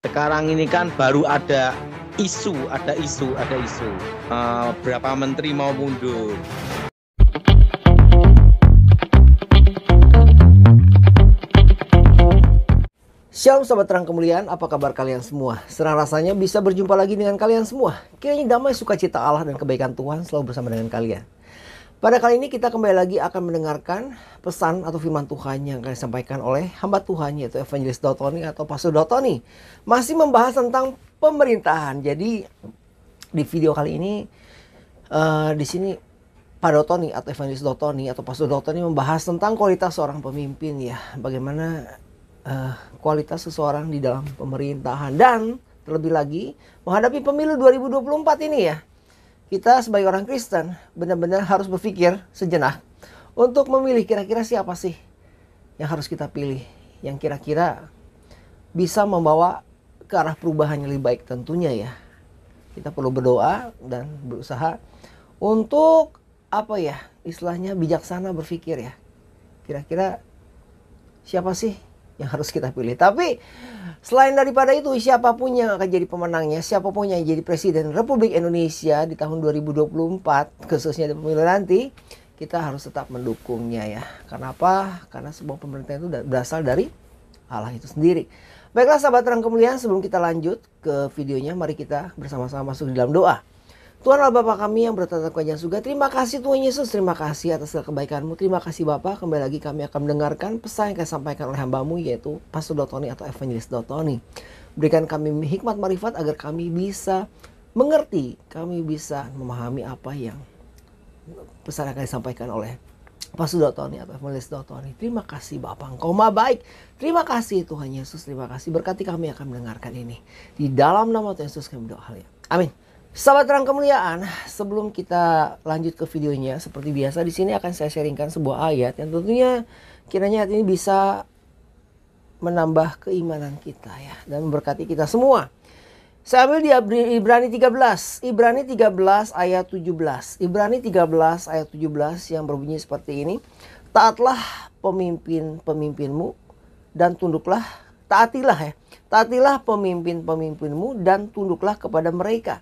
Sekarang ini kan baru ada isu. Berapa menteri mau mundur. Shalom sahabat terang kemuliaan, apa kabar kalian semua? Senang rasanya bisa berjumpa lagi dengan kalian semua. Kiranya damai sukacita Allah dan kebaikan Tuhan selalu bersama dengan kalian. Pada kali ini kita kembali lagi akan mendengarkan pesan atau firman Tuhan yang akan disampaikan oleh hamba Tuhan, yaitu Evangelis Dotoni atau Pastor Dotoni. Masih membahas tentang pemerintahan. Jadi di video kali ini di sini Pak Dotoni atau Evangelis Dotoni atau Pastor Dotoni membahas tentang kualitas seorang pemimpin ya. Bagaimana kualitas seseorang di dalam pemerintahan, dan terlebih lagi menghadapi pemilu 2024 ini ya. Kita sebagai orang Kristen benar-benar harus berpikir sejenak untuk memilih kira-kira siapa sih yang harus kita pilih, yang kira-kira bisa membawa ke arah perubahan yang lebih baik tentunya ya. Kita perlu berdoa dan berusaha untuk istilahnya bijaksana berpikir ya. Kira-kira siapa sih yang harus kita pilih. Tapi selain daripada itu, siapapun yang akan jadi pemenangnya, siapapun yang jadi presiden Republik Indonesia di tahun 2024, khususnya di pemilu nanti, kita harus tetap mendukungnya ya. Karena apa? Karena sebuah pemerintahan itu berasal dari Allah itu sendiri. Baiklah sahabat terang kemuliaan, sebelum kita lanjut ke videonya, mari kita bersama-sama masuk di dalam doa. Tuhan Allah Bapa kami yang bertata kerajaan surga, terima kasih Tuhan Yesus, terima kasih atas segala kebaikan-Mu. Terima kasih Bapa, kembali lagi kami akan mendengarkan pesan yang disampaikan oleh hamba-Mu, yaitu Pastor Dotoni atau Evangelis Dotoni. Berikan kami hikmat marifat agar kami bisa mengerti, kami bisa memahami apa yang pesan yang akan disampaikan oleh Pastor Dotoni atau Evangelis Dotoni. Terima kasih Bapa, Engkau Maha baik. Terima kasih Tuhan Yesus, terima kasih. Berkati kami akan mendengarkan ini. Di dalam nama Tuhan Yesus kami berdoa. Amin. Sahabat terang kemuliaan, sebelum kita lanjut ke videonya, seperti biasa di sini akan saya sharingkan sebuah ayat yang tentunya kiranya ayat ini bisa menambah keimanan kita ya, dan memberkati kita semua. Saya ambil di Ibrani 13 ayat 17. Ibrani 13 ayat 17 yang berbunyi seperti ini. Taatlah pemimpin-pemimpinmu dan tunduklah, taatilah pemimpin-pemimpinmu dan tunduklah kepada mereka.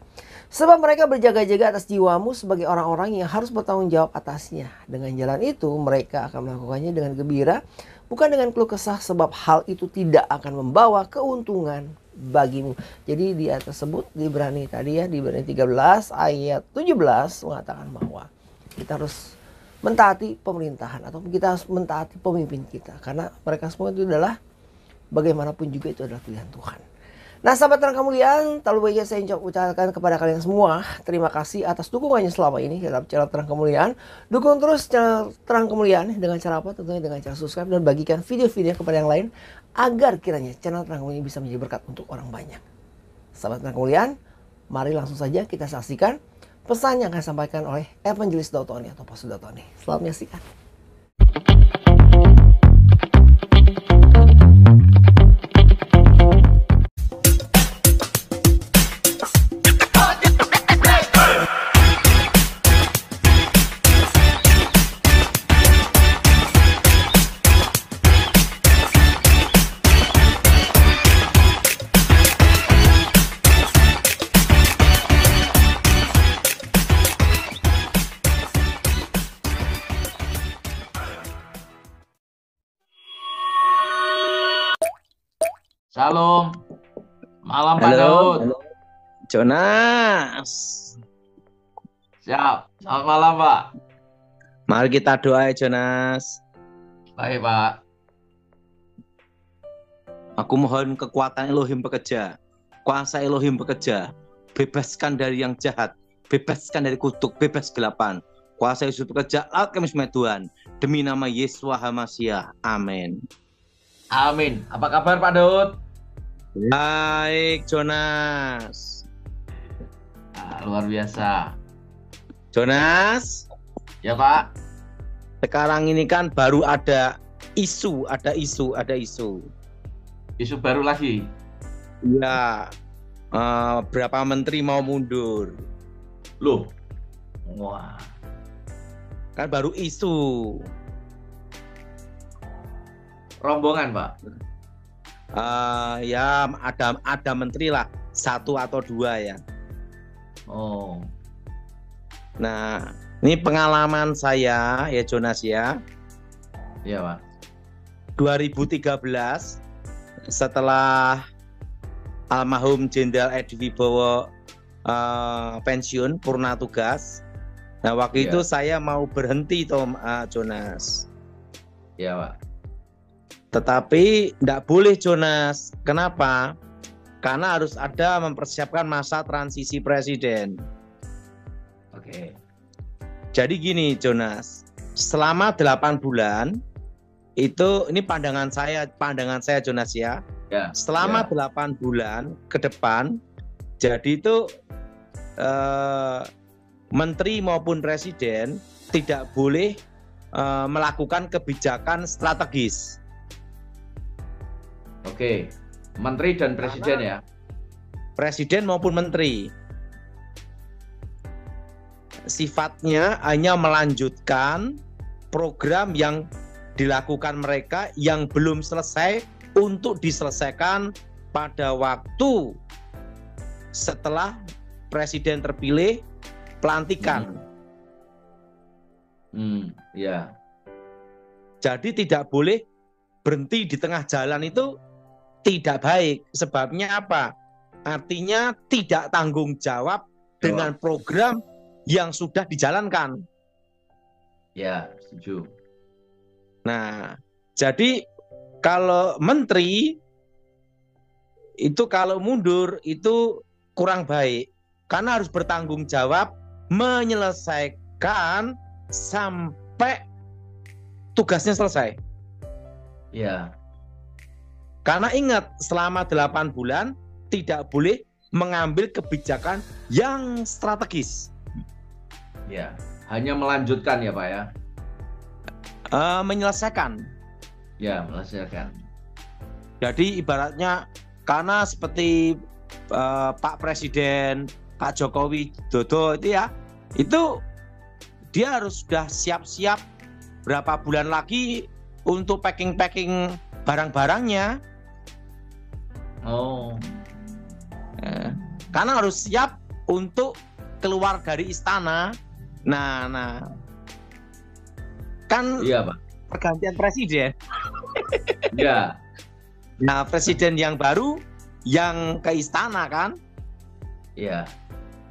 Sebab mereka berjaga-jaga atas jiwamu sebagai orang-orang yang harus bertanggung jawab atasnya. Dengan jalan itu mereka akan melakukannya dengan gembira, bukan dengan keluh kesah, sebab hal itu tidak akan membawa keuntungan bagimu. Jadi di ayat tersebut di Ibrani tadi ya, di Ibrani 13 ayat 17 mengatakan bahwa kita harus mentaati pemerintahan atau kita harus mentaati pemimpin kita. Karena mereka semua itu adalah, bagaimanapun juga itu adalah pilihan Tuhan. Nah sahabat terang kemuliaan, terlalu banyak saya ucapkan kepada kalian semua, terima kasih atas dukungannya selama ini dalam channel terang kemuliaan. Dukung terus channel terang kemuliaan dengan cara apa? Tentunya dengan cara subscribe dan bagikan video-video kepada yang lain, agar kiranya channel terang kemuliaan bisa menjadi berkat untuk orang banyak. Sahabat terang kemuliaan, mari langsung saja kita saksikan pesan yang akan disampaikan oleh Evangelis Dotoni atau Pastor Dotoni. Selamat menyaksikan. Shalom, malam Pak Halo, Daud. Jonas. Siap, selamat malam Pak. Mari kita doa ya Jonas. Baik Pak. Aku mohon kekuatan Elohim bekerja, kuasa Elohim bekerja, bebaskan dari yang jahat, bebaskan dari kutuk, bebas kegelapan. Kuasa Yesus bekerja, alat kami semua Tuhan, demi nama Yesus HaMashiach. Amin. Amin. Apa kabar Pak Daud? Baik Jonas. Nah, luar biasa. Jonas, Ya Pak. sekarang ini kan baru ada isu. Isu baru lagi. Ya, berapa menteri mau mundur. Loh. Wah. Kan baru isu. Rombongan Pak. Ya ada menteri lah, 1 atau 2 ya. Oh, Nah, ini pengalaman saya ya Jonas ya. iya Pak. 2013 setelah almarhum Jenderal Edi Wibowo pensiun purna tugas. Nah, waktu Iya. itu saya mau berhenti Jonas. Iya Pak. Tetapi tidak boleh Jonas. Kenapa? Karena harus ada mempersiapkan masa transisi presiden. Oke. Jadi gini Jonas, selama 8 bulan itu ini pandangan saya Jonas ya. Ya. Selama ya. 8 bulan ke depan, jadi itu menteri maupun presiden tidak boleh melakukan kebijakan strategis. Oke. Menteri dan presiden ya. Presiden maupun menteri. Sifatnya hanya melanjutkan program yang dilakukan mereka yang belum selesai untuk diselesaikan pada waktu setelah presiden terpilih pelantikan. Ya. Jadi tidak boleh berhenti di tengah jalan, itu tidak baik. Sebabnya apa? Artinya tidak tanggung jawab dengan program yang sudah dijalankan. Ya, setuju. Nah, jadi kalau menteri itu kalau mundur itu kurang baik, karena harus bertanggung jawab menyelesaikan sampai tugasnya selesai. Ya. Karena ingat, selama 8 bulan tidak boleh mengambil kebijakan yang strategis. Ya, hanya melanjutkan ya Pak ya. Menyelesaikan. Ya, menyelesaikan. Jadi ibaratnya karena seperti Pak Presiden, Pak Jokowi Dodo itu ya, itu dia harus sudah siap-siap berapa bulan lagi untuk packing barang-barangnya. Oh. Karena harus siap untuk keluar dari istana. Nah, kan Iya Pak. pergantian presiden. Ya. Nah, presiden yang baru yang ke istana kan. Iya.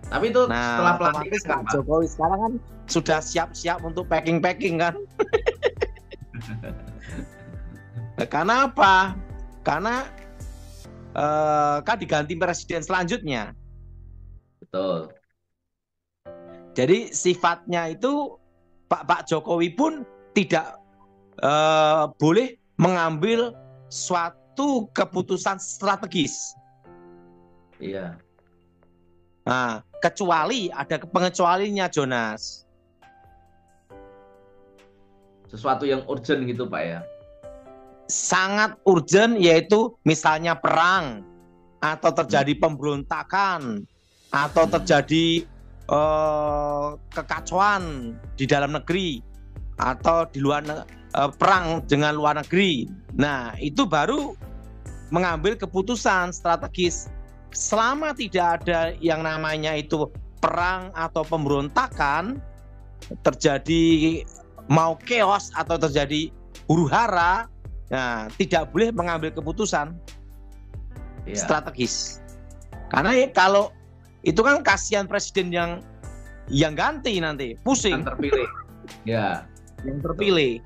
Tapi itu setelah otomatis pelantikan Pak Jokowi sekarang kan sudah siap-siap untuk packing kan. Karena apa? Karena kan diganti presiden selanjutnya. Betul. Jadi sifatnya itu Pak Jokowi pun tidak boleh mengambil suatu keputusan strategis. Iya. Nah, kecuali ada pengecualiannya Jonas. Sesuatu yang urgent gitu Pak ya. Sangat urgent, yaitu misalnya perang atau terjadi pemberontakan atau terjadi kekacauan di dalam negeri atau di luar perang dengan luar negeri. Nah, itu baru mengambil keputusan strategis. Selama tidak ada yang namanya itu perang atau pemberontakan, terjadi mau chaos atau terjadi huru-hara, nah tidak boleh mengambil keputusan strategis. Karena kalau itu kan kasihan presiden yang ganti nanti, pusing. Yang terpilih. Ya. Yang terpilih.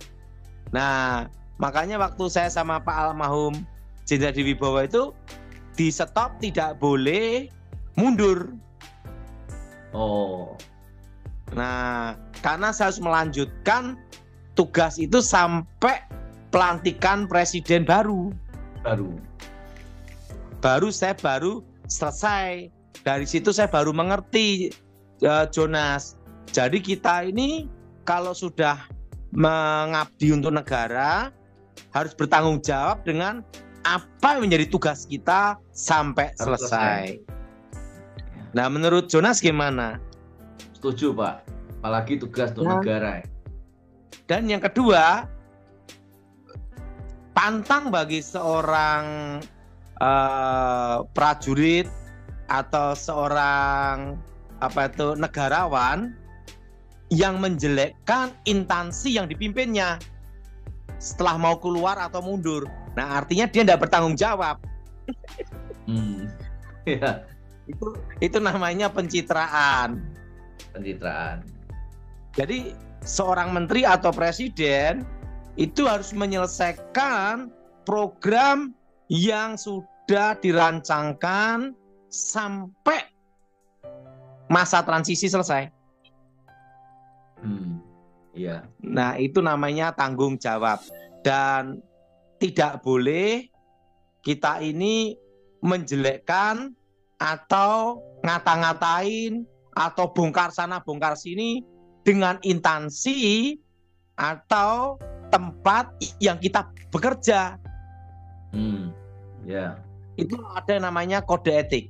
Nah, makanya waktu saya sama Pak almarhum Jenderal Edi Wibowo itu di stop, tidak boleh mundur. Oh. Nah, karena saya harus melanjutkan tugas itu sampai pelantikan presiden baru. Saya baru selesai. Dari situ saya baru mengerti, Jonas. Jadi kita ini kalau sudah mengabdi untuk negara harus bertanggung jawab dengan apa yang menjadi tugas kita sampai selesai. Nah, menurut Jonas gimana? Setuju Pak. Apalagi tugas untuk negara. Dan yang kedua, pantang bagi seorang prajurit atau seorang negarawan yang menjelekkan instansi yang dipimpinnya setelah mau keluar atau mundur. Nah, artinya dia tidak bertanggung jawab. Ya. Itu namanya pencitraan. Jadi seorang menteri atau presiden itu harus menyelesaikan program yang sudah dirancangkan sampai masa transisi selesai. Iya. Nah, itu namanya tanggung jawab. Dan tidak boleh kita ini menjelekkan atau ngata-ngatain atau bongkar sana bongkar sini dengan instansi atau tempat yang kita bekerja. Ya. Itu ada yang namanya kode etik.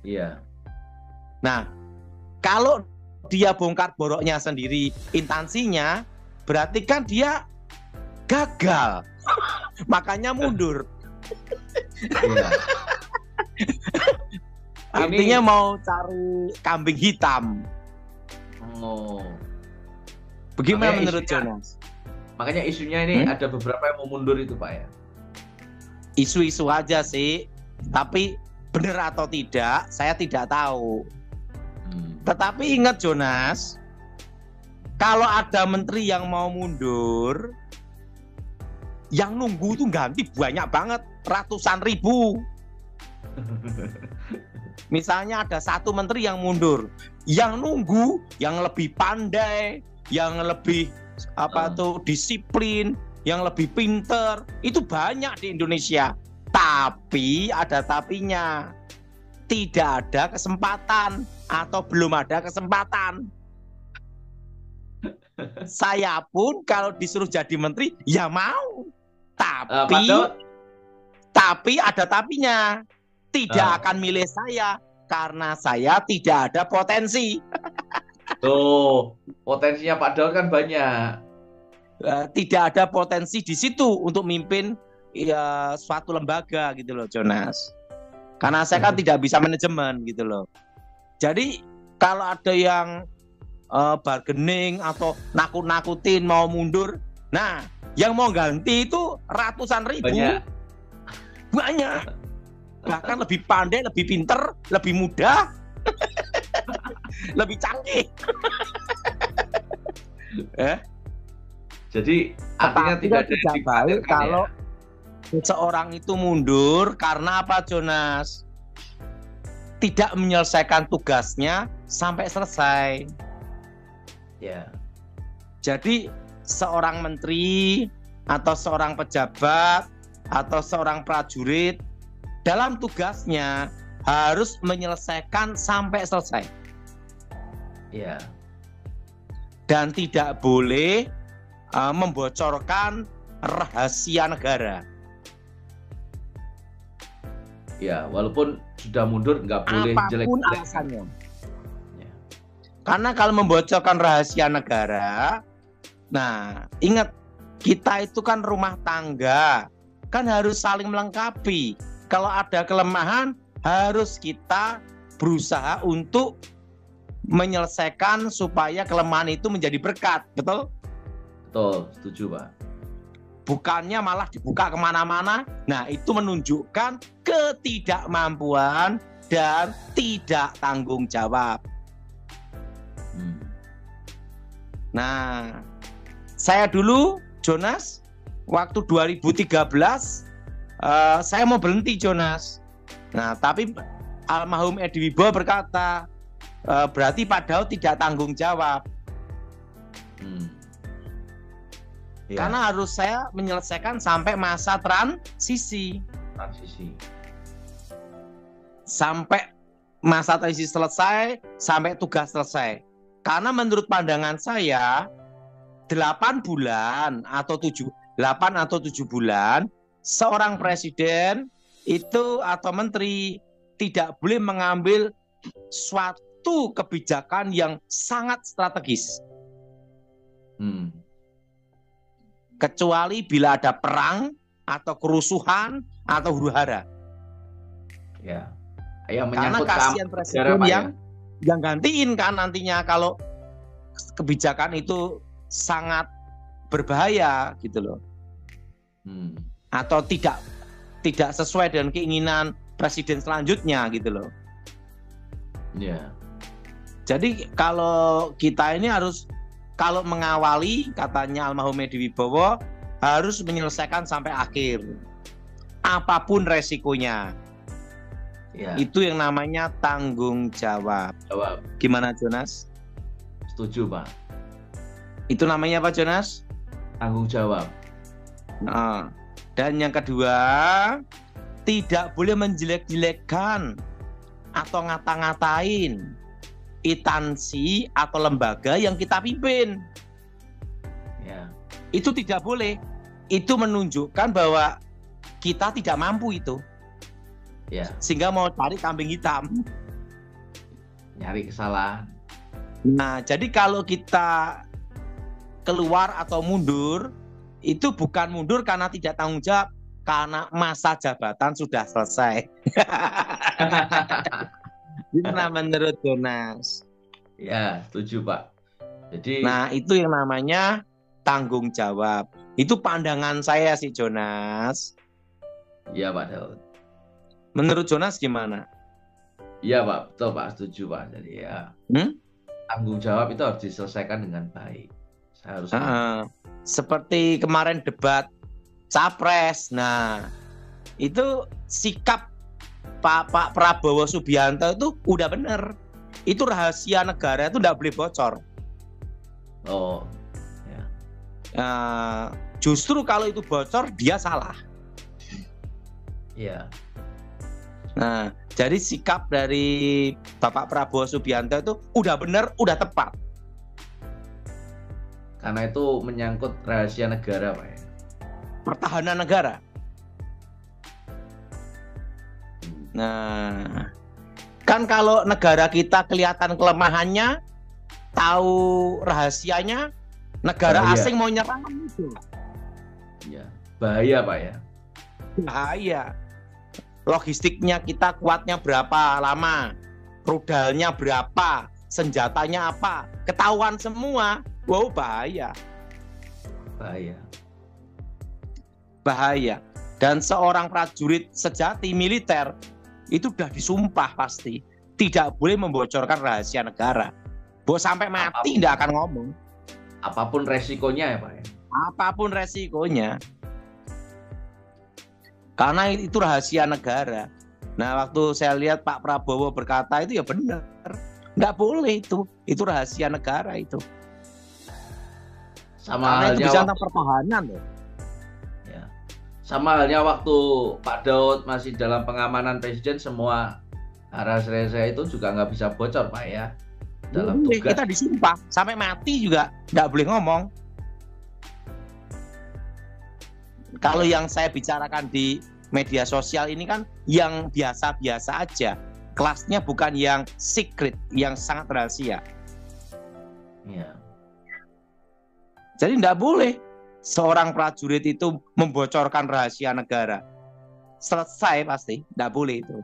Iya. Nah, kalau dia bongkar boroknya sendiri instansinya, berarti kan dia gagal. Makanya mundur. Iya. Artinya mau cari kambing hitam. Oh. Bagaimana Makanya menurut isunya- Jonas? Makanya isunya ini ada beberapa yang mau mundur itu, Pak ya. Isu-isu aja sih, tapi benar atau tidak saya tidak tahu. Tetapi ingat Jonas, kalau ada menteri yang mau mundur, yang nunggu itu ganti banyak banget, ratusan ribu. Misalnya ada satu menteri yang mundur, yang nunggu, yang lebih pandai, yang lebih disiplin, yang lebih pinter, itu banyak di Indonesia. Tapi ada tapinya, tidak ada kesempatan atau belum ada kesempatan. Saya pun kalau disuruh jadi menteri ya mau, tapi ada tapinya, tidak akan milih saya karena saya tidak ada potensi. Tuh, potensinya Pak Daud kan banyak. Tidak ada potensi di situ untuk mimpin suatu lembaga gitu loh, Jonas. Karena saya kan tidak bisa manajemen gitu loh. Jadi kalau ada yang bargaining atau nakut-nakutin mau mundur, nah yang mau ganti itu ratusan ribu. Banyak. Bahkan lebih pandai, lebih pinter, lebih muda, lebih canggih. Jadi artinya tidak baik kalau seseorang itu mundur karena apa, Jonas? Tidak menyelesaikan tugasnya sampai selesai. Ya. Jadi seorang menteri atau seorang pejabat atau seorang prajurit dalam tugasnya harus menyelesaikan sampai selesai. Ya. Dan tidak boleh membocorkan rahasia negara. Ya, walaupun sudah mundur nggak boleh jelek-jelek. Apapun alasannya. Ya. Karena kalau membocorkan rahasia negara, nah ingat kita itu kan rumah tangga, kan harus saling melengkapi. Kalau ada kelemahan harus kita berusaha untuk menyelesaikan supaya kelemahan itu menjadi berkat, betul? Betul, setuju Pak. Bukannya malah dibuka kemana-mana. Nah itu menunjukkan ketidakmampuan dan tidak tanggung jawab. Nah saya dulu Jonas waktu 2013 saya mau berhenti Jonas. Nah tapi almarhum Edi Wibowo berkata berarti Pak Daud tidak tanggung jawab. Ya. Karena harus saya menyelesaikan sampai masa transisi. Sampai masa transisi selesai, sampai tugas selesai. Karena menurut pandangan saya 8 bulan atau 8 atau 7 bulan seorang presiden itu atau menteri tidak boleh mengambil suatu kebijakan yang sangat strategis. kecuali bila ada perang atau kerusuhan atau huru-hara. Ya. Yang Karena menyangkut kasihan keamanan presiden negara, Pak, ya? yang gantiin kan nantinya kalau kebijakan itu sangat berbahaya gitu loh. Atau tidak sesuai dengan keinginan presiden selanjutnya gitu loh. Ya. Jadi kalau kita ini harus, kalau mengawali, katanya almarhum Edi Wibowo, harus menyelesaikan sampai akhir. Apapun resikonya. Ya. Itu yang namanya tanggung jawab. Jawab. Gimana Jonas? Setuju, Pak. Itu namanya apa Jonas? Tanggung jawab. Nah, dan yang kedua, tidak boleh menjelek-jelekkan atau ngata-ngatain instansi atau lembaga yang kita pimpin. Ya. Itu tidak boleh. Itu menunjukkan bahwa kita tidak mampu itu. Ya. Sehingga mau cari kambing hitam. Nyari kesalahan. Nah, jadi kalau kita keluar atau mundur, itu bukan mundur karena tidak tanggung jawab, karena masa jabatan sudah selesai. Gimana menurut Jonas? Ya, setuju, Pak. Jadi, Nah, itu yang namanya tanggung jawab. Itu pandangan saya sih, Jonas. ya, Pak Daud. Menurut Jonas gimana? Iya, Pak, betul, Pak, setuju, Pak. Jadi ya, tanggung jawab itu harus diselesaikan dengan baik. Saya harus seperti kemarin debat Capres. Nah, itu sikap Pak Prabowo Subianto itu udah bener. Itu rahasia negara itu nggak boleh bocor. Oh, ya. Justru kalau itu bocor dia salah. Iya. Nah, jadi sikap dari Bapak Prabowo Subianto itu udah bener, udah tepat. Karena itu menyangkut rahasia negara, Pak, ya. Pertahanan negara. Nah, kan kalau negara kita kelihatan kelemahannya, tahu rahasianya, negara Bahaya. asing mau nyerang itu. Ya. Bahaya, Pak, ya. Bahaya. Logistiknya kita kuatnya berapa lama, rudalnya berapa, senjatanya apa, ketahuan semua. Wow, bahaya. Bahaya. Bahaya. Dan seorang prajurit sejati militer itu sudah disumpah pasti tidak boleh membocorkan rahasia negara. Bahwa sampai mati tidak akan ngomong. Apapun resikonya, ya, Pak, ya. Apapun resikonya. Karena itu rahasia negara. Nah, waktu saya lihat Pak Prabowo berkata itu ya benar. Nggak boleh itu. Itu rahasia negara itu. Sama Karena itu halnya bisa tentang pertahanan loh. ya. Sama halnya waktu Pak Daud masih dalam pengamanan presiden, semua rahasia itu juga nggak bisa bocor, Pak, ya. Dalam Boleh, tugas. kita disumpah sampai mati juga nggak boleh ngomong. Kalau yang saya bicarakan di media sosial ini kan yang biasa-biasa aja. Kelasnya bukan yang secret, yang sangat rahasia. Ya. Jadi tidak boleh seorang prajurit itu membocorkan rahasia negara. Selesai pasti, tidak boleh itu.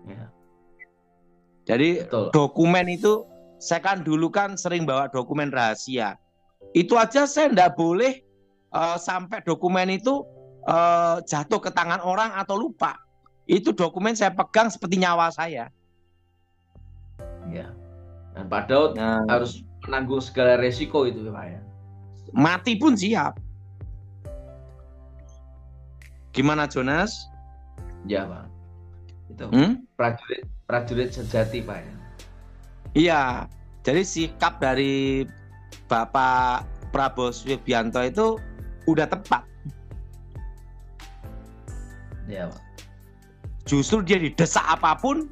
Ya. Jadi Betul. dokumen itu, saya kan dulu kan sering bawa dokumen rahasia. Itu aja saya tidak boleh sampai dokumen itu jatuh ke tangan orang atau lupa. Itu dokumen saya pegang seperti nyawa saya. Ya. Dan Pak Daud harus menanggung segala resiko itu, Pak, ya. Mati pun siap. Gimana Jonas? Ya, Pak. Itu prajurit sejati, Pak, ya. Iya. Jadi sikap dari Bapak Prabowo Subianto itu udah tepat. Ya, Pak. Justru dia didesak apapun,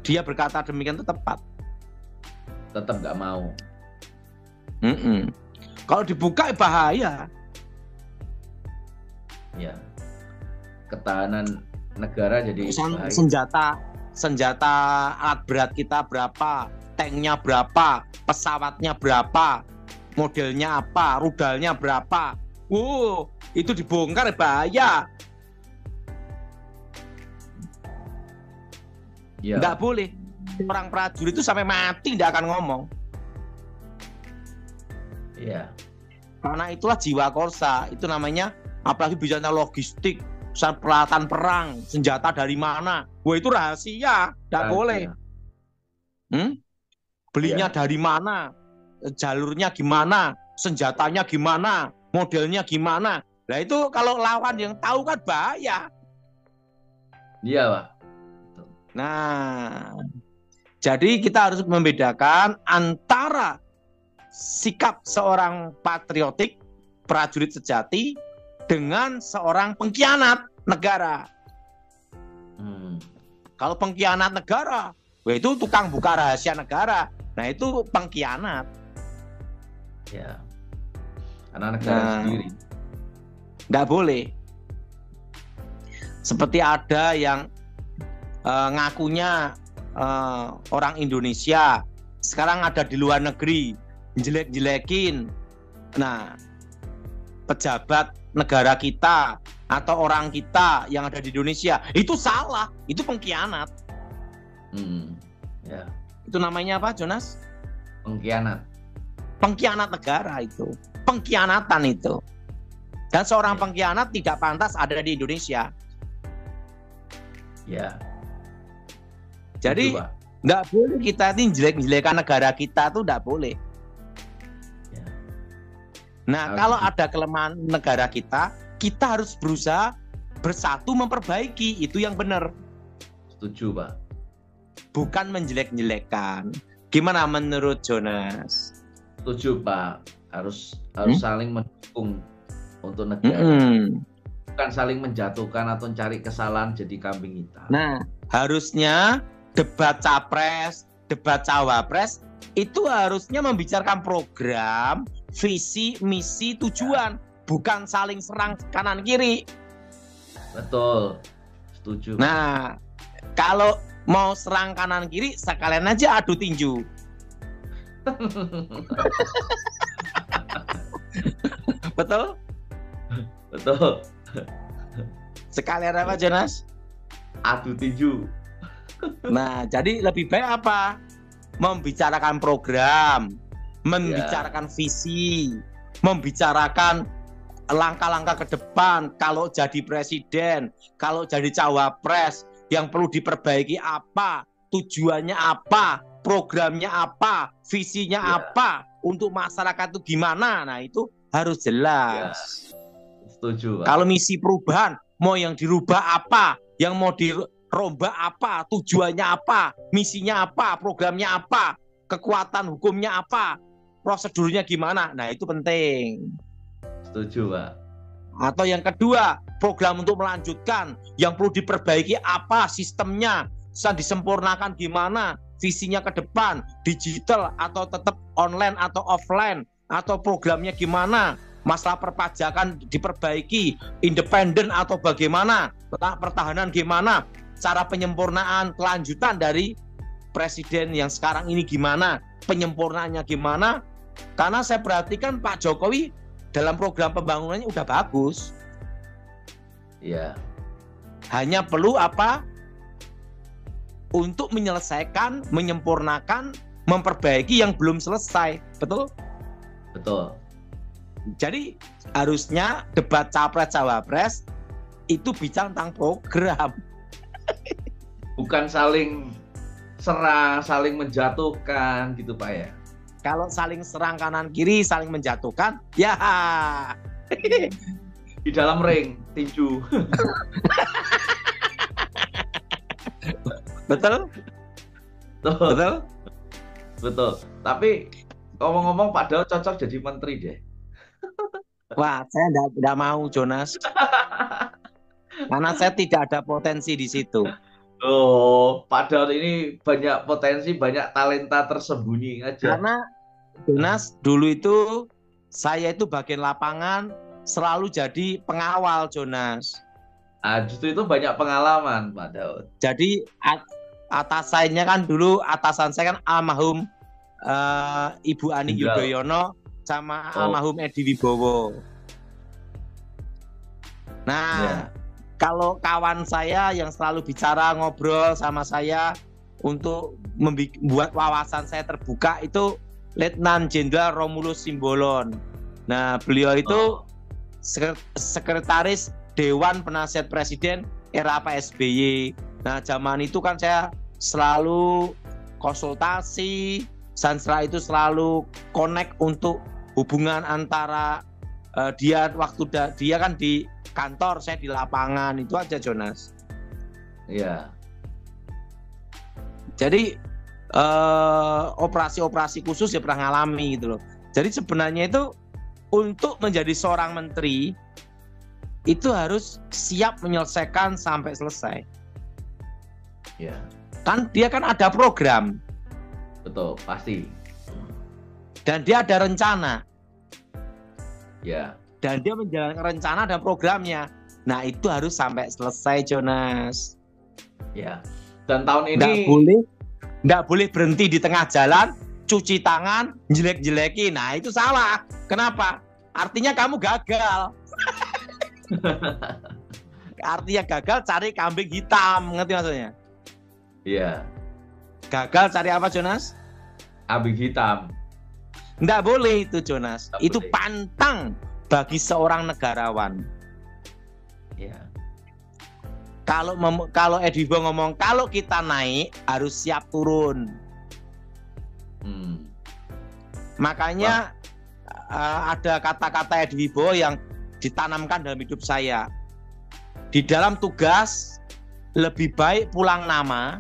dia berkata demikian itu tepat. Tetap nggak mau. Kalau dibuka bahaya. Ya. Ketahanan negara jadi bahaya. Senjata alat berat kita berapa, tanknya berapa, pesawatnya berapa, modelnya apa, rudalnya berapa, Itu dibongkar bahaya. Ya. Nggak boleh. Orang prajurit itu sampai mati nggak akan ngomong. Iya. Karena itulah jiwa Korsa. Itu namanya, apalagi bicara logistik, peralatan perang, senjata dari mana. Itu rahasia, nggak boleh. Belinya dari mana, jalurnya gimana, senjatanya gimana, modelnya gimana. Nah itu kalau lawan yang tahu kan bahaya. Iya, Pak. Nah, jadi kita harus membedakan antara sikap seorang patriotik, prajurit sejati, dengan seorang pengkhianat negara. Kalau pengkhianat negara, itu tukang buka rahasia negara. Nah itu pengkhianat. Ya, karena negara sendiri. Nggak boleh. Seperti ada yang ngakunya orang Indonesia, sekarang ada di luar negeri, jelek-jelekin. Nah, pejabat negara kita atau orang kita yang ada di Indonesia, itu salah, itu pengkhianat. Ya. Itu namanya apa, Jonas? Pengkhianat. Pengkhianat negara itu, pengkhianatan itu. Dan seorang pengkhianat tidak pantas ada di Indonesia. Ya. Jadi nggak boleh kita ini jelek-jelekan negara kita tuh nggak boleh. Ya. Nah kalau ada kelemahan negara kita harus berusaha bersatu memperbaiki, itu yang benar. Setuju, Pak. Bukan menjelek-jelekan. Gimana menurut Jonas? Setuju, Pak. Harus saling mendukung untuk negara. Bukan saling menjatuhkan atau cari kesalahan jadi kambing hitam. Nah, harusnya debat capres, debat cawapres itu harusnya membicarakan program, visi, misi, tujuan, bukan saling serang kanan kiri. Betul. Setuju. Nah, kalau mau serang kanan kiri sekalian aja adu tinju. Betul? Betul. Sekalian apa, Jonas? Adu tinju. Nah, jadi lebih baik apa? Membicarakan program, membicarakan visi, membicarakan langkah-langkah ke depan. Kalau jadi presiden, kalau jadi cawapres, yang perlu diperbaiki apa, tujuannya apa, programnya apa, visinya apa, untuk masyarakat itu gimana. Nah, itu harus jelas. Setuju, Pak. Kalau misi perubahan, mau yang dirubah apa, yang mau dirombak apa, tujuannya apa, misinya apa, programnya apa, kekuatan hukumnya apa, prosedurnya gimana. Nah, itu penting. Setuju, Pak. Atau yang kedua, program untuk melanjutkan, yang perlu diperbaiki apa, sistemnya, bisa disempurnakan gimana, visinya ke depan, digital atau tetap online atau offline, atau programnya gimana, masalah perpajakan diperbaiki, independen atau bagaimana, pertahanan gimana, cara penyempurnaan kelanjutan dari presiden yang sekarang ini gimana, penyempurnaannya gimana. Karena saya perhatikan Pak Jokowi dalam program pembangunannya udah bagus. Iya. Hanya perlu apa? Untuk menyelesaikan, menyempurnakan, memperbaiki yang belum selesai. Betul? Betul. Jadi harusnya debat capres-cawapres itu bicara tentang program. Bukan saling serang, saling menjatuhkan gitu, Pak ya. Kalau saling serang kanan kiri, saling menjatuhkan, ya di dalam ring tinju. Betul? Betul? Betul. Tapi ngomong-ngomong Pak Daud cocok jadi menteri deh. Wah, saya enggak mau, Jonas. Karena saya tidak ada potensi di situ. Oh, Pak Daud ini banyak potensi, banyak talenta tersembunyi aja. Karena Jonas dulu itu saya itu bagian lapangan selalu jadi pengawal, Jonas. Justru itu banyak pengalaman, Pak Daud. Jadi atasannya kan dulu, atasan saya kan almarhum Ibu Ani Yudhoyono sama almarhum Edi Wibowo. Nah, Ya. kalau kawan saya yang selalu bicara ngobrol sama saya untuk membuat wawasan saya terbuka itu Letnan Jenderal Romulus Simbolon. Nah, beliau itu sekretaris Dewan Penasihat Presiden era Pak SBY. Nah, zaman itu kan saya selalu konsultasi, dan setelah itu selalu connect untuk hubungan antara dia dia kan di kantor, saya di lapangan, itu aja Jonas. Iya. Jadi operasi-operasi khusus ya pernah ngalami gitu loh. Jadi sebenarnya itu untuk menjadi seorang menteri itu harus siap menyelesaikan sampai selesai. Ya. Kan dia kan ada program. Betul, pasti. Dan dia ada rencana. Ya. Dan dia menjalankan rencana dan programnya. Nah, itu harus sampai selesai, Jonas. Ya. Dan tahun ini Nggak boleh berhenti di tengah jalan, cuci tangan, jelek-jelekin. Nah, itu salah. Kenapa? Artinya kamu gagal. Artinya gagal cari kambing hitam, ngerti maksudnya? Iya. Gagal cari apa, Jonas? Kambing hitam. Nggak boleh itu, Jonas. Nggak itu boleh. pantang bagi seorang negarawan. Ya. Kalau Edibo ngomong kalau kita naik harus siap turun. Makanya ada kata-kata Edibo yang ditanamkan dalam hidup saya. Di dalam tugas lebih baik pulang nama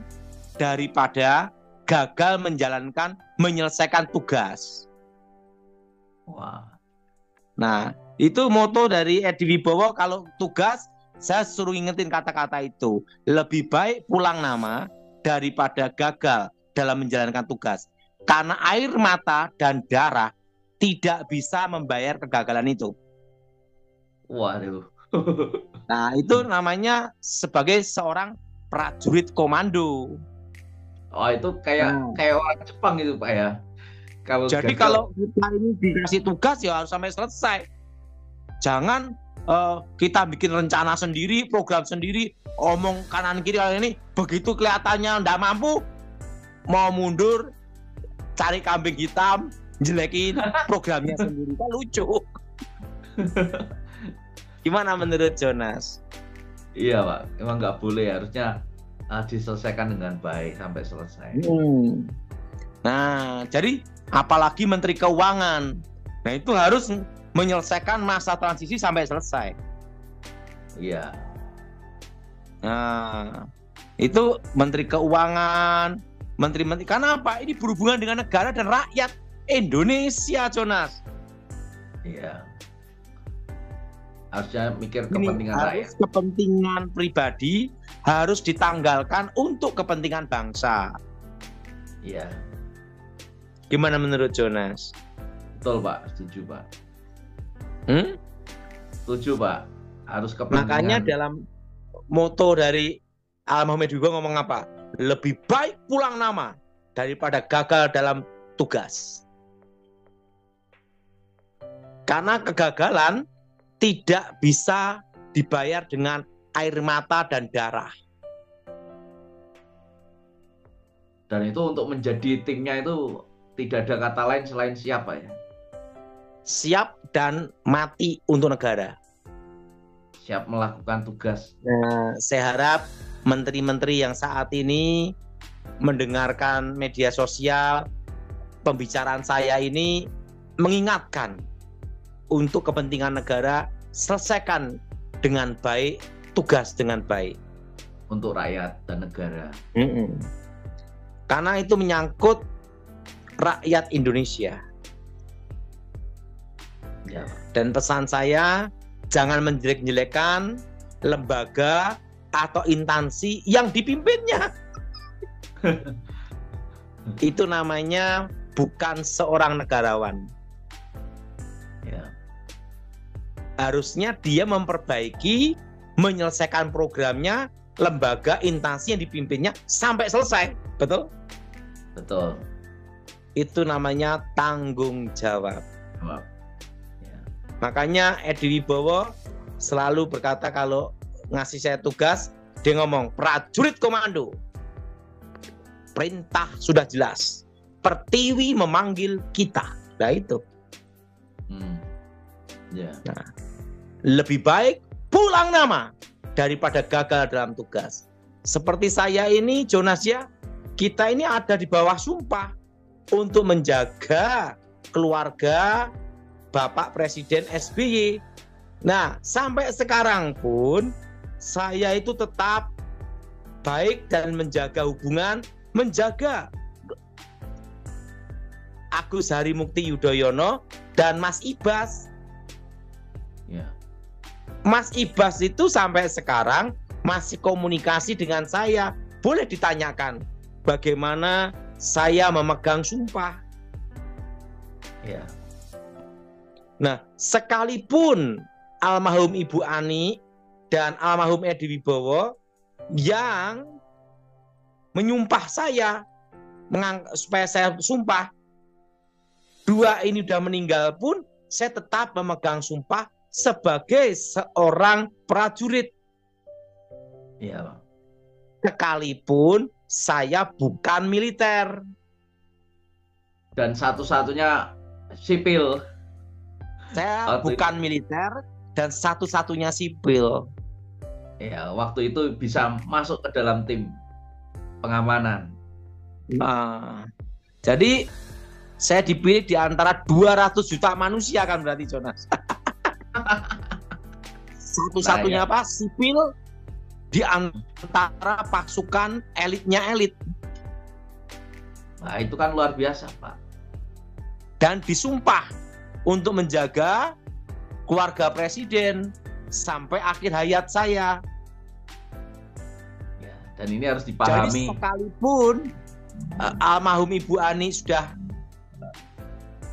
daripada gagal menyelesaikan tugas. Wah. Nah, itu moto dari Edi Wibowo. Kalau tugas saya suruh ingetin kata-kata itu. Lebih baik pulang nama daripada gagal dalam menjalankan tugas. Karena air mata dan darah tidak bisa membayar kegagalan itu. Waduh. Nah, itu namanya sebagai seorang prajurit komando. Oh, itu kayak orang Jepang gitu, Pak ya. Jadi kalau kita ini dikasih tugas ya harus sampai selesai. Jangan kita bikin rencana sendiri, program sendiri, omong kanan kiri ini, begitu kelihatannya nggak mampu, mau mundur, cari kambing hitam, jelekin programnya sendiri. Kan lucu. Gimana menurut Jonas? Iya, Pak. Emang nggak boleh, harusnya diselesaikan dengan baik sampai selesai. Nah, jadi apalagi Menteri Keuangan. Nah, itu harus menyelesaikan masa transisi sampai selesai. Iya. Nah, itu Menteri Keuangan, menteri-menteri. Karena apa? Ini berhubungan dengan negara dan rakyat Indonesia, Jonas. Iya. Harusnya mikir kepentingan rakyat. Kepentingan pribadi harus ditanggalkan untuk kepentingan bangsa. Iya. Gimana menurut Jonas? Betul, Pak. Setuju, Pak. Setuju, Pak. Harus kepentingan. Makanya dalam moto dari Al-Muhammad juga ngomong apa? Lebih baik pulang nama daripada gagal dalam tugas. Karena kegagalan tidak bisa dibayar dengan air mata dan darah. Dan itu untuk menjadi timnya itu tidak ada kata lain selain siapa ya? Siap dan mati untuk negara. Siap melakukan tugas. Nah, saya harap menteri-menteri yang saat ini mendengarkan media sosial, pembicaraan saya ini mengingatkan untuk kepentingan negara, selesaikan dengan baik, tugas dengan baik. Untuk rakyat dan negara. Karena itu menyangkut rakyat Indonesia. Ya. Dan pesan saya, jangan menjelek-jelekan lembaga atau instansi yang dipimpinnya. Itu namanya bukan seorang negarawan. Ya. Harusnya dia memperbaiki, menyelesaikan programnya, lembaga, instansi yang dipimpinnya sampai selesai. Betul? Betul. Itu namanya tanggung jawab. Ya. Makanya Edi Wibowo selalu berkata kalau ngasih saya tugas, dia ngomong, prajurit komando. Perintah sudah jelas. Pertiwi memanggil kita. Nah itu. Nah, lebih baik pulang nama daripada gagal dalam tugas. Seperti saya ini, Jonas ya, kita ini ada di bawah sumpah untuk menjaga keluarga Bapak Presiden SBY. Nah, sampai sekarang pun saya itu tetap baik dan menjaga hubungan, menjaga Agus Harimukti Yudhoyono dan Mas Ibas. Ya. Mas Ibas itu sampai sekarang masih komunikasi dengan saya. Boleh ditanyakan bagaimana saya memegang sumpah. Ya. Nah, sekalipun almarhum Ibu Ani dan almarhum Edi Wibowo yang menyumpah saya supaya saya sumpah, dua ini sudah meninggal pun saya tetap memegang sumpah sebagai seorang prajurit. Iya. Sekalipun saya bukan militer. Dan satu-satunya sipil. Saya bukan militer dan satu-satunya sipil. Ya, waktu itu bisa masuk ke dalam tim pengamanan. Nah, jadi saya dipilih di antara 200 juta manusia kan berarti, Jonas. Satu-satunya apa? Sipil di antara pasukan elitnya elit. Nah, itu kan luar biasa, Pak. Dan disumpah untuk menjaga keluarga presiden sampai akhir hayat saya. Ya, dan ini harus dipahami. Jadi sekalipun almarhum Ibu Ani sudah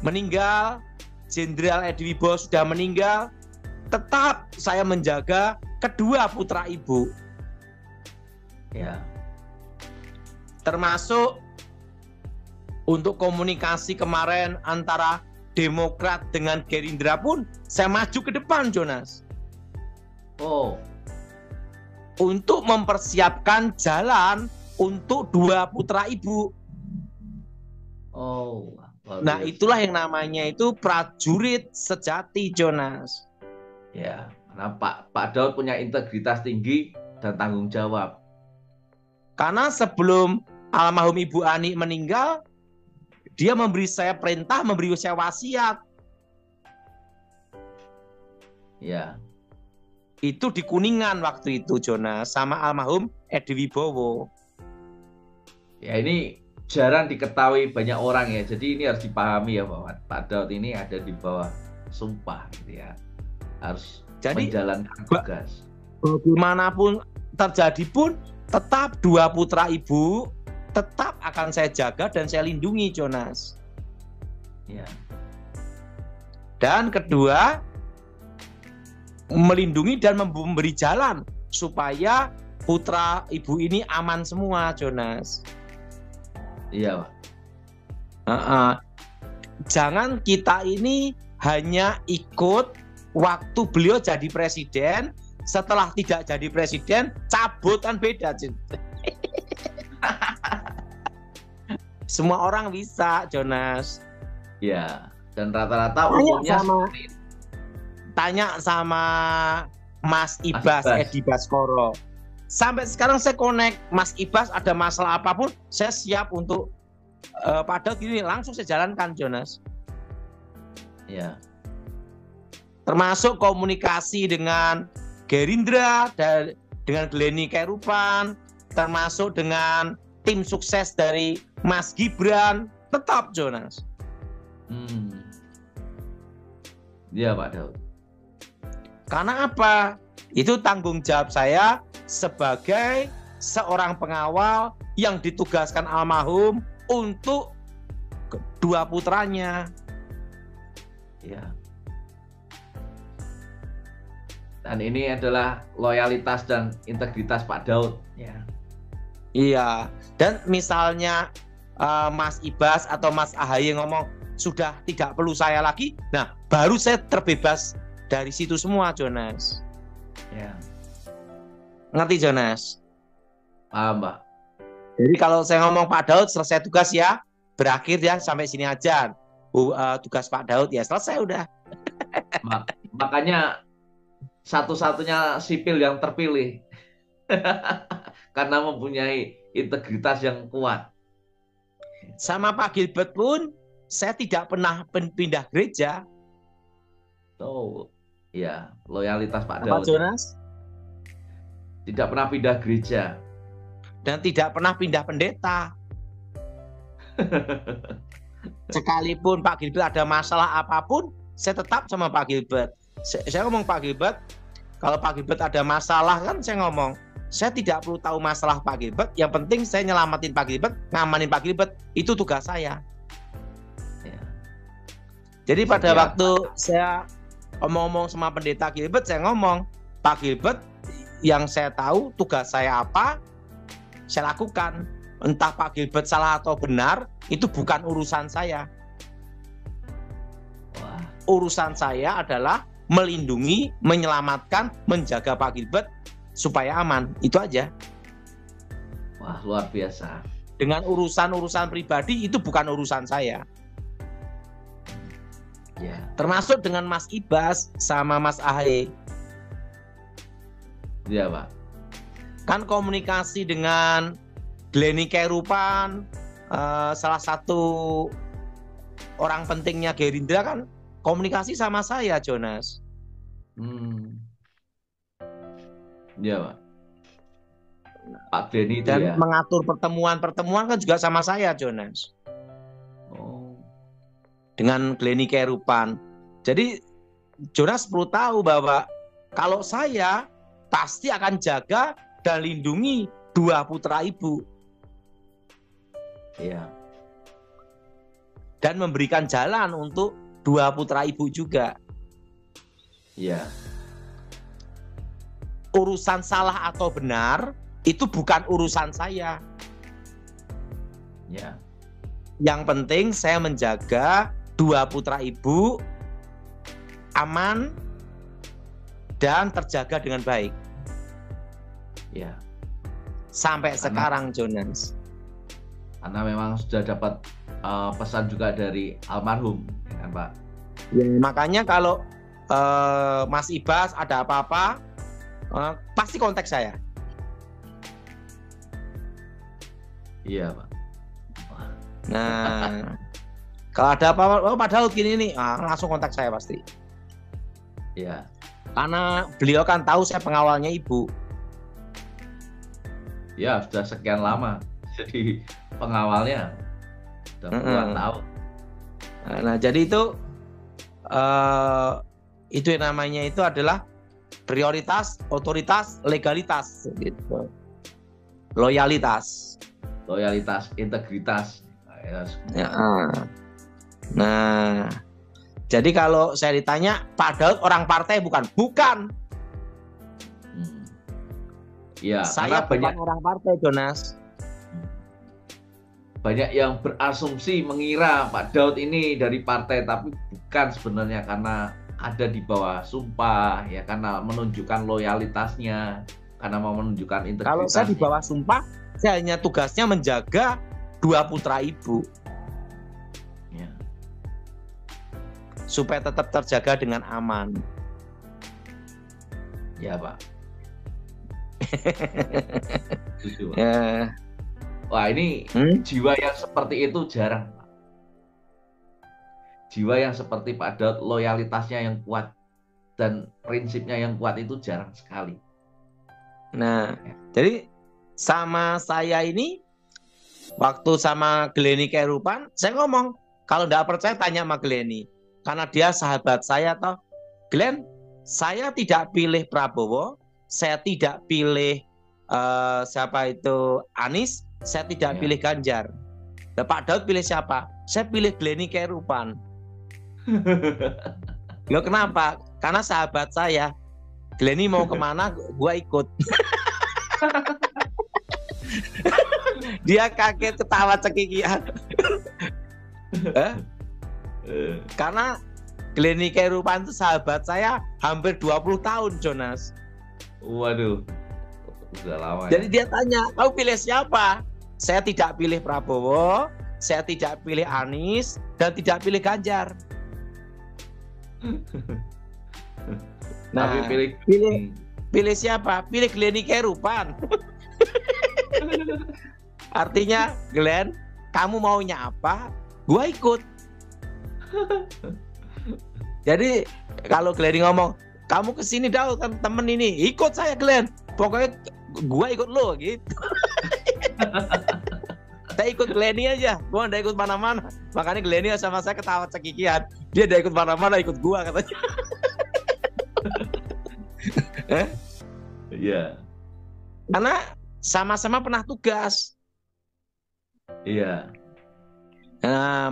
meninggal, Jenderal Edi Wibowo sudah meninggal, tetap saya menjaga kedua putra ibu. Ya. Termasuk untuk komunikasi kemarin antara Demokrat dengan Gerindra pun saya maju ke depan, Jonas. Oh. Untuk mempersiapkan jalan untuk dua putra ibu. Oh. Nah, itulah yang namanya itu prajurit sejati, Jonas. Ya, karena Pak Daud punya integritas tinggi dan tanggung jawab. Karena sebelum almarhum Ibu Ani meninggal, dia memberi saya perintah, memberi saya wasiat. Ya. Itu di Kuningan waktu itu, Jonas, sama almarhum Edi Wibowo. Ya, ini jarang diketahui banyak orang ya. Jadi ini harus dipahami ya bahwa Pak Daud ini ada di bawah sumpah gitu ya. Harus menjalankan tugas. Bagaimanapun terjadi pun tetap dua putra ibu tetap akan saya jaga dan saya lindungi, Jonas. Ya. Dan kedua, melindungi dan memberi jalan supaya putra ibu ini aman semua, Jonas. Iya, Pak. Jangan kita ini hanya ikut waktu beliau jadi presiden, setelah tidak jadi presiden cabut, kan beda. Semua orang bisa, Jonas. Ya, dan rata-rata umumnya tanya sama Mas Ibas, Edi Baskoro. Sampai sekarang saya connect, Mas Ibas ada masalah apapun, saya siap untuk padahal gini langsung saya jalankan, Jonas. Ya. Termasuk komunikasi dengan Gerindra dan dengan Gleni Kerupan, termasuk dengan tim sukses dari Mas Gibran, tetap, Jonas. Iya, Pak Daud. Karena apa? Itu tanggung jawab saya sebagai seorang pengawal yang ditugaskan almarhum untuk kedua putranya. Ya. Dan ini adalah loyalitas dan integritas Pak Daud. Ya. Iya. Dan misalnya Mas Ibas atau Mas Ahaye ngomong sudah tidak perlu saya lagi, nah baru saya terbebas dari situ semua, Jonas. Ya. Ngerti Jonas? Paham, Pak. Jadi kalau saya ngomong Pak Daud selesai tugas ya, berakhir ya sampai sini aja. Tugas Pak Daud ya selesai udah. Makanya satu-satunya sipil yang terpilih karena mempunyai integritas yang kuat. Sama Pak Gilbert pun saya tidak pernah pindah gereja. Oh, ya, loyalitas Pak Pak Daud. Jonas? Tidak pernah pindah gereja. Dan tidak pernah pindah pendeta. Sekalipun Pak Gilbert ada masalah apapun, saya tetap sama Pak Gilbert. Saya ngomong Pak Gilbert, kalau Pak Gilbert ada masalah kan saya ngomong, saya tidak perlu tahu masalah Pak Gilbert, yang penting saya nyelamatin Pak Gilbert, ngamanin Pak Gilbert, itu tugas saya. Ya. Jadi pada waktu saya ngomong sama pendeta Gilbert, saya ngomong, Pak Gilbert, yang saya tahu tugas saya apa, saya lakukan. Entah Pak Gilbert salah atau benar, itu bukan urusan saya. Wah. Urusan saya adalah melindungi, menyelamatkan, menjaga Pak Gilbert supaya aman. Itu aja. Wah, luar biasa. Dengan urusan-urusan pribadi itu bukan urusan saya. Ya. Termasuk dengan Mas Ibas sama Mas Ahe. Iya, Pak. Kan komunikasi dengan Glenny Kerupan, salah satu orang pentingnya Gerindra kan komunikasi sama saya, Jonas. Iya, Pak. Pak Glenny itu dan ya. Mengatur pertemuan-pertemuan kan juga sama saya, Jonas. Oh. Dengan Glenny Kerupan. Jadi Jonas perlu tahu bahwa kalau saya pasti akan jaga dan lindungi dua putra ibu. Iya. Dan memberikan jalan untuk dua putra ibu juga. Iya. Urusan salah atau benar itu bukan urusan saya. Ya. Yang penting saya menjaga dua putra ibu aman dan terjaga dengan baik. Ya. Sampai sekarang, Jonas. Karena memang sudah dapat pesan juga dari almarhum, ya kan, Pak? Ya, makanya kalau Mas Ibas ada apa-apa, pasti kontak saya. Iya, Pak. Nah, kalau ada apa-apa, padahal gini nih, langsung kontak saya pasti. Iya. Karena beliau kan tahu saya pengawalnya ibu. Ya, sudah sekian lama jadi pengawalnya. Sudah puluhan tahun. Nah, jadi itu yang namanya itu adalah prioritas, otoritas, legalitas, gitu. Loyalitas, integritas. Ya. Nah, jadi kalau saya ditanya, Pak Daud orang partai bukan? Ya, saya bukan orang partai, Jonas. Banyak yang berasumsi mengira Pak Daud ini dari partai, tapi bukan sebenarnya, karena ada di bawah sumpah, ya, karena menunjukkan loyalitasnya, karena mau menunjukkan integritas. Kalau saya di bawah sumpah, saya hanya tugasnya menjaga dua putra ibu, ya, supaya tetap terjaga dengan aman. Ya, Pak. Ya. Wah, ini jiwa yang seperti itu jarang, Pak. Jiwa yang seperti Pak Daud, loyalitasnya yang kuat dan prinsipnya yang kuat itu jarang sekali. Nah, jadi sama saya ini, waktu sama Glenny Kerupan, saya ngomong, kalau nggak percaya tanya sama Glenny, karena dia sahabat saya toh. Glenn, saya tidak pilih Prabowo, saya tidak pilih siapa itu Anies, saya tidak pilih Ganjar. Nah, Pak Daud pilih siapa? Saya pilih Glenny Kerupan. Loh, kenapa? Karena sahabat saya. Glenny mau kemana, gua ikut. Dia kaget, ketawa cekikian. Karena Glenny Kerupan itu sahabat saya hampir 20 tahun, Jonas. Waduh, udah lama. Jadi dia tanya, kau pilih siapa? Saya tidak pilih Prabowo, saya tidak pilih Anies, dan tidak pilih Ganjar. Nah, tapi pilih siapa? Pilih Glenny Kerupan. Artinya, Glenn, kamu maunya apa? Gua ikut. Jadi kalau Glenny ngomong, kamu kesini dah temen ini, ikut saya Glenn. Pokoknya gua ikut lo gitu. Saya ikut Glenny aja, gua nggak ikut mana-mana. Makanya Glenny sama saya ketawa cekikian. Dia udah ikut mana-mana, ikut gua katanya. Iya. Karena sama-sama pernah tugas. Iya.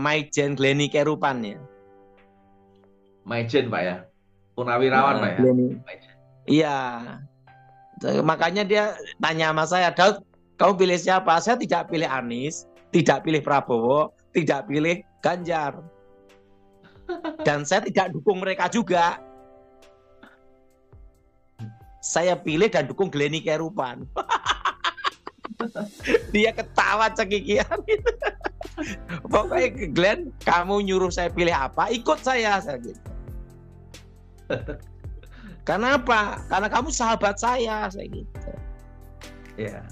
Maijen Glenny Kerupan ya. Maijen Pak ya. Purnawirawan Pak ya. Iya. Makanya dia tanya sama saya, Daud, kamu pilih siapa? Saya tidak pilih Anies, tidak pilih Prabowo, tidak pilih Ganjar. Dan saya tidak dukung mereka juga. Saya pilih dan dukung Glenny Kerupan. Dia ketawa cekikian. Pokoknya Glenn, kamu nyuruh saya pilih apa, ikut saya gitu. Karena apa? Karena kamu sahabat saya gitu. Ya.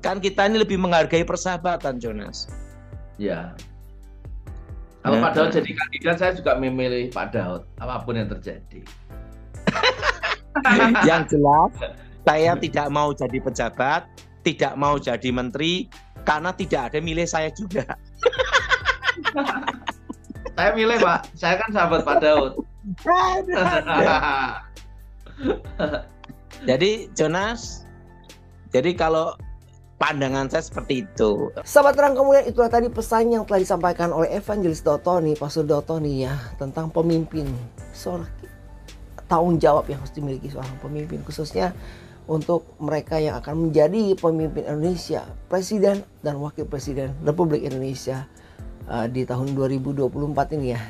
Kan kita ini lebih menghargai persahabatan, Jonas. Ya. Kalau Pak Daud jadi kandidat, saya juga memilih Pak Daud, apapun yang terjadi. Yang jelas, saya tidak mau jadi pejabat, tidak mau jadi menteri, karena tidak ada milih saya juga. Saya milih Pak, saya kan sahabat Pak Daud. Jadi Jonas, jadi kalau pandangan saya seperti itu. Sahabat terang kemuliaan, itulah tadi pesan yang telah disampaikan oleh Evangelis Dotoni, Pastor Dotoni ya, tentang pemimpin. Seorang tanggung jawab yang harus dimiliki seorang pemimpin, khususnya untuk mereka yang akan menjadi pemimpin Indonesia, Presiden dan Wakil Presiden Republik Indonesia di tahun 2024 ini ya,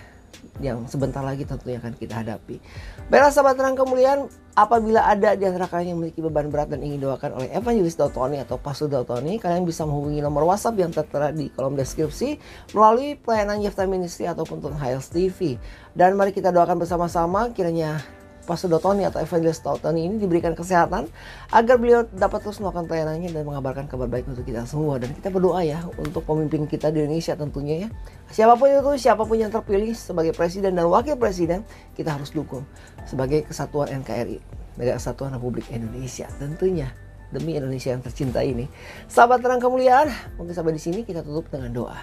yang sebentar lagi tentunya akan kita hadapi. Baiklah sahabat terang kemuliaan, apabila ada di antara kalian yang memiliki beban berat dan ingin doakan oleh Evangelis Dotoni atau Pastor Dotoni, kalian bisa menghubungi nomor WhatsApp yang tertera di kolom deskripsi melalui pelayanan Yefta Ministry ataupun Tuhan Hiles TV. Dan mari kita doakan bersama-sama kiranya Pastor Dotoni atau Evangelis Dotoni ini diberikan kesehatan agar beliau dapat terus melakukan pelayanannya dan mengabarkan kabar baik untuk kita semua. Dan kita berdoa ya untuk pemimpin kita di Indonesia tentunya ya. Siapapun itu, siapapun yang terpilih sebagai presiden dan wakil presiden, kita harus dukung sebagai kesatuan NKRI, Negara Kesatuan Republik Indonesia tentunya, demi Indonesia yang tercinta ini. Sahabat terang kemuliaan, mungkin sampai di sini kita tutup dengan doa.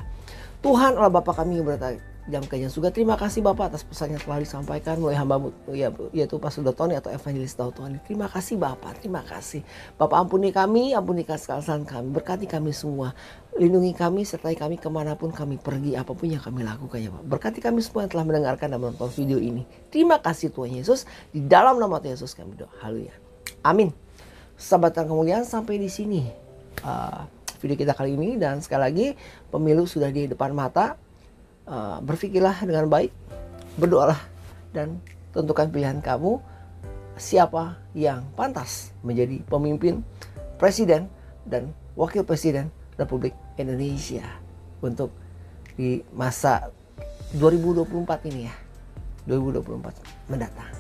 Tuhan Allah Bapa kami yang berada di dalam kerajaan surga, terima kasih Bapak atas pesan yang telah disampaikan melalui hamba-Mu yaitu Pastor Dotoni atau Evangelis Dotoni. Terima kasih Bapak, terima kasih. Bapak ampuni kami, ampuni kesalahan kami, berkati kami semua. Lindungi kami, sertai kami kemanapun kami pergi, apapun yang kami lakukan ya Pak. Berkati kami semua yang telah mendengarkan dan menonton video ini. Terima kasih Tuhan Yesus, di dalam nama Tuhan Yesus kami doa. Haleluya. Amin. Sahabat yang kemuliaan, sampai di sini video kita kali ini, dan sekali lagi pemilu sudah di depan mata. Berpikirlah dengan baik, berdoalah, dan tentukan pilihan kamu siapa yang pantas menjadi pemimpin, presiden, dan wakil presiden Republik Indonesia untuk di masa 2024 ini ya, 2024 mendatang.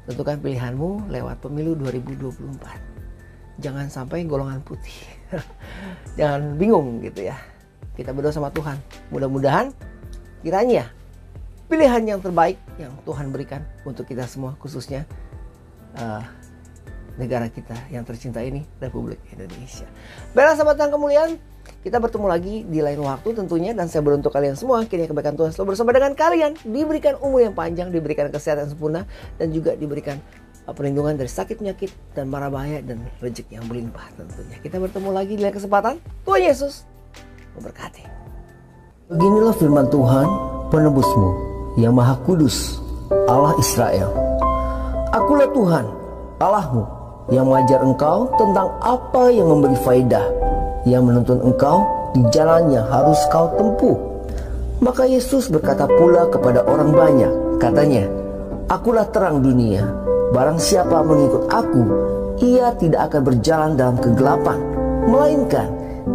Tentukan pilihanmu lewat pemilu 2024. Jangan sampai golongan putih. Jangan bingung gitu ya. Kita berdoa sama Tuhan. Mudah-mudahan kiranya pilihan yang terbaik yang Tuhan berikan untuk kita semua, khususnya negara kita yang tercinta ini, Republik Indonesia. Baiklah sahabat yang kemuliaan, kita bertemu lagi di lain waktu tentunya, dan saya berdoa untuk kalian semua kiranya kebaikan Tuhan selalu bersama dengan kalian, diberikan umur yang panjang, diberikan kesehatan sempurna, dan juga diberikan perlindungan dari sakit penyakit dan mara bahaya dan rezeki yang berlimpah tentunya. Kita bertemu lagi di lain kesempatan. Tuhan Yesus memberkati. Beginilah firman Tuhan, penebusmu yang maha kudus, Allah Israel. Akulah Tuhan, Allahmu, yang mengajar engkau tentang apa yang memberi faedah, yang menuntun engkau di jalan yang harus kau tempuh. Maka Yesus berkata pula kepada orang banyak, katanya, Akulah terang dunia. Barang siapa mengikut aku, ia tidak akan berjalan dalam kegelapan, melainkan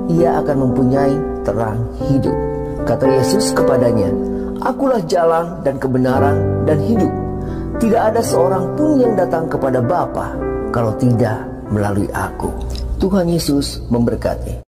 ia akan mempunyai terang hidup. Kata Yesus kepadanya, Akulah jalan dan kebenaran dan hidup. Tidak ada seorang pun yang datang kepada Bapa kalau tidak melalui aku. Tuhan Yesus memberkati.